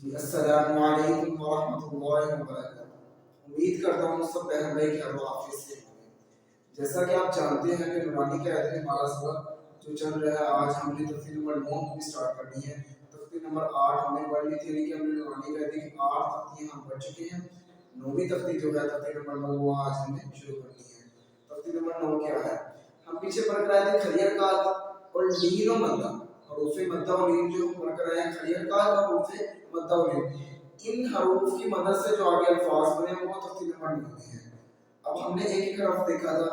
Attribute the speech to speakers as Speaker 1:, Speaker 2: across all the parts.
Speaker 1: جی السلام علیکم ورحمۃ اللہ وبرکاتہ۔ امید کرتا ہوں سب بہن بھائی خیر و عافیت سے ہوں گے۔ جیسا کہ آپ جانتے ہیں کہ نورانی قیادت میں ہمارا سبق جو چل رہا ہے، آج ہم نے تفسیر نمبر 9 کو بھی سٹارٹ کرنی ہے۔ تفسیر نمبر 8 ہم نے پڑھ لی تھی، لیکن ہم نے نورانی قیادت کی 8 تفتیاں ہم پڑھ چکے ہیں۔ 9ویں تفسیر جو ہے تفسیر نمبر 9 وہ آج ہم نے شروع کرنی ہے۔ تفسیر نمبر 9 کیا ہے؟ ہم پیچھے پڑھ کر آئے تھے خلیل قاد اور لین و مدہ، حروف مدہ و لین جو ہم پڑھ کر آئے ہیں، خلیل قاد اور حروف مدہ و لین، ان حروف کی مدد سے جو آگے الفاظ بنے وہ تفسیر نمبر 9 میں ہیں۔ اب ہم نے ایک ایک حرف دیکھا تھا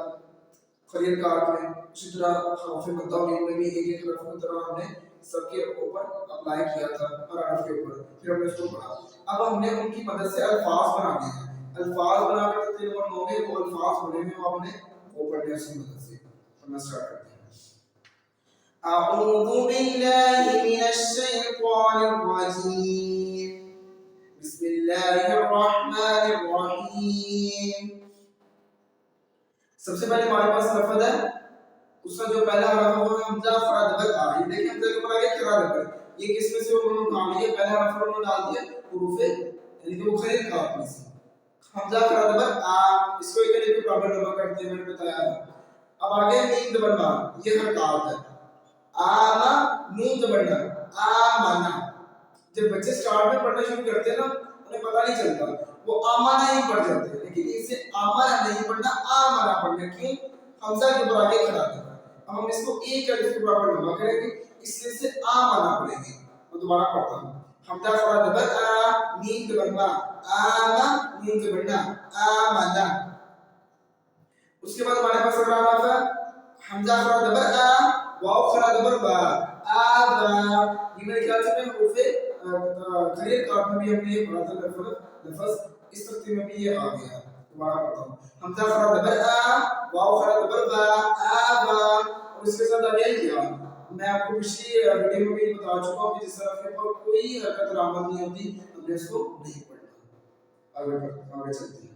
Speaker 1: خلیل قاد میں، اسی طرح حروف مدہ و لین میں بھی ایک ایک حرف کی طرح ہم نے سب کے اوپر اپلائی کیا تھا، ہر حرف کے اوپر، پھر ہم نے اس کو پڑھا۔ اب ہم نے ان کی مدد سے الفاظ بنانے ہیں، الفاظ بنا کر تفسیر نمبر 9 میں وہ الفاظ بنے ہیں، وہ ہم نے وہ پڑھنے اس کی مدد سے پڑھنا سٹارٹ کرتے ہیں۔ اعوذ باللہ من الشیطان الرجیم، بسم اللہ الرحمن الرحیم۔ سب سے پہلے ہمارے پاس لفظ ہے، اس کا جو پہلا حرف ہے وہ ہے حمزہ فرادبت آ۔ یہ دیکھیں حمزہ کے اوپر آ گیا فرادبت، یہ کس میں سے انہوں نے اٹھا لیا؟ پہلا حرف انہوں نے ڈال دیا حروف یعنی کہ وہ خلیل قاف میں سے حمزہ فرادبت آ، اس کو ایک طریقے پرابلم نمبر کرتے ہیں، میں نے بتایا تھا۔ اب آگے میم زبر با، یہ حرکات ہے، آما نون زبر نا، آمنا۔ جب بچے سٹارٹ میں پڑھنا شروع کرتے ہیں نا، انہیں پتہ نہیں چلتا، وہ آمنا ہی پڑھ جاتے ہیں، لیکن اسے آمنا نہیں پڑھنا، آمنا پڑھنا۔ کیوں؟ حمزہ کے اوپر آگے کھڑا تھا۔ اب ہم اس کو ایک الف کے برابر لمبا کریں گے، اس لیے سے آمنا پڑھیں گے۔ میں دوبارہ پڑھتا ہوں، حمزہ فرا دبر آ، میم زبر ما، آما نون زبر نا، آمنا۔ اس کے بعد ہمارے پاس اگلا حرف ہے حمزہ فرا دبر آ، واو فرا دبر با، آبا۔ یہ میرے خیال سے میں حروف خلیل قاف میں بھی ہم نے یہ پڑھا تھا، لفظ اس ترتیب میں بھی یہ آ گیا۔ دوبارہ پڑھتا ہوں، حمزہ فرا دبر آ، واو فرا دبر با، آبا، اور اس کے ساتھ آ گیا یا۔ میں آپ کو پچھلی ویڈیو میں بھی بتا چکا ہوں کہ جس طرح کے اوپر کوئی حرکت علامت نہیں ہوتی، ہم نے اس کو نہیں پڑھنا۔ آگے چلتے ہیں۔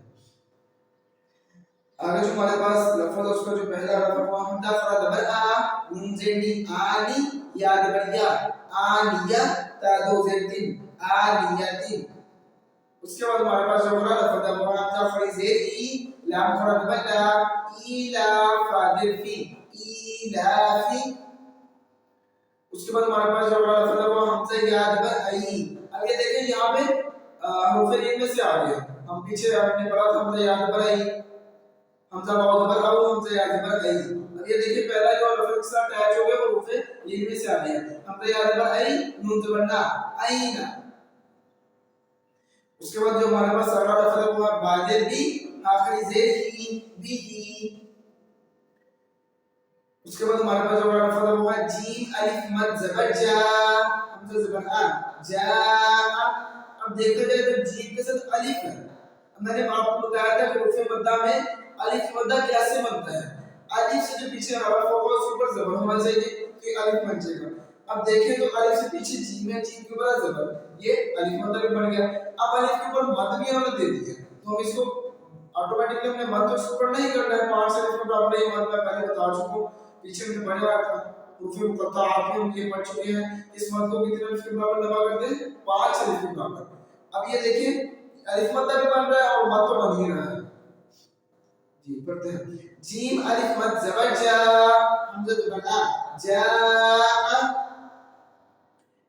Speaker 1: آگے جو ہمارے پاس لفظ ہے، اس کا جو پہلا حرف ہے وہ حمزہ فرا دبر آ، نون زیر نی، آنی، یا دبر یا، آنیہ، تا دو زیر تین، آنیتین۔ اس کے بعد ہمارے پاس جو اگلا لفظ ہے وہ حمزہ فری زیر ای، لام فرا دبر لا، ایلاف در فی، ایلافی۔ اس کے بعد ہمارے پاس جو اگلا لفظ ہے وہ حمزہ یا دبر ای۔ اب یہ دیکھیں یہاں پہ حروف لین میں سے آ گیا، ہم پیچھے ہم نے پڑھا تھا حمزہ یا دبر ای، حمزہ واو دبر او، حمزہ یا دبر ای۔ اب یہ دیکھیں پہلا جو لفظ کے ساتھ اٹیچ ہو گیا وہ حروف لین میں سے آ گیا، حمزہ یا دبر ای، نون زبر نا، اینا۔ اس کے بعد جو ہمارے پاس اگلا لفظ ہے وہ ہے بادر بی، آخری زیر ہی، بی ہی۔ اس کے بعد ہمارے پاس جو اگلا لفظ ہے وہ ہے جیم الف مد زبر جا، حمزہ زبر آ، جا۔ اب دیکھا جائے تو جیم کے ساتھ الف ہے، میں نے آپ کو بتایا تھا کہ حروف مدہ میں الف مدہ کیسے بنتا ہے؟ الف سے جو پیچھے حرف ہوگا اس کے اوپر زبر ہونا چاہیے کہ الف بن جائے گا۔ اب دیکھیں تو الف سے پیچھے جیم ہے، جیم کے اوپر زبر، یہ الف مدہ بھی بن گیا۔ اب الف کے اوپر مد بھی ہم نے دے دی ہے، تو ہم اس کو آٹومیٹکلی ہم نے مد تو اس کے اوپر نہیں کرنا ہے، 5 الف کے برابر یہ مد میں پہلے بتا چکا ہوں، پیچھے میں پڑھا ہوا تھا حروف مقطعات میں ہم یہ پڑھ چکے ہیں۔ اس مد کو کتنے الف کے برابر لمبا کرتے ہیں؟ 5 الف کے برابر۔ اب یہ دیکھیں الف مدہ بھی بن رہا ہے اور مد تو بن ہی رہا ہے۔ جی پڑھتے ہیں، جیم الف مد زبر جا، حمزہ زبر آ، جا۔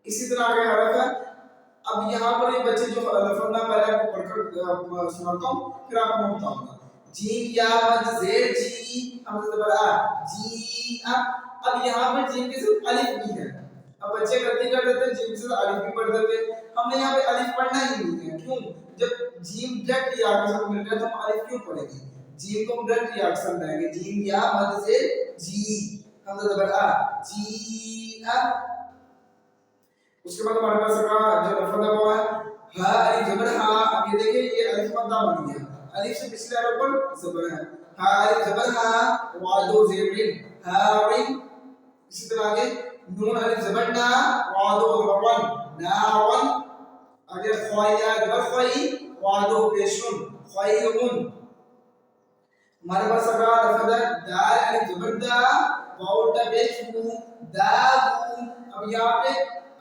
Speaker 1: اسی طرح آگے حرف ہے، اب یہاں پر یہ بچے جو لفظ میں پہلے آپ کو پڑھ کر سناتا ہوں پھر آپ کو بتاؤں گا۔ جیم یا مد زیر جی، حمزہ زبر آ، جی آ۔ اب یہاں پر جیم کے ساتھ الف بھی ہے، اب بچے غلطی کر دیتے ہیں، جیم کے ساتھ الف بھی پڑھ دیتے ہیں، ہم نے یہاں پہ الف پڑھنا ہی نہیں ہے۔ کیوں؟ جب جیم ڈائریکٹ یا کے ساتھ مل رہا ہے تو ہم الف کیوں پڑھیں گے؟ جیم کو ہم ڈائریکٹ یا کے ساتھ لائیں گے، جیم یا مد زیر جی، حمزہ زبر آ، جی آ۔ اس کے بعد ہمارے پاس جو لفظ ہے وہ ہے ہا الف زبر ہا۔ اب یہ دیکھیں یہ الف مدہ بن گیا، الف سے پچھلے حرف پر زبر ہے، ہا الف زبر ہا، وا دو زیر رن، ہا رن۔ اسی طرح آگے نون الف زبر نا، وا دو زبر ون، نا ون۔ آگے خویا زبر خوئی، وا دو پیشن، خویون۔ ہمارے پاس اگلا لفظ ہے دال الف زبر دا، واو الٹا پیش دا۔ اب یہاں پہ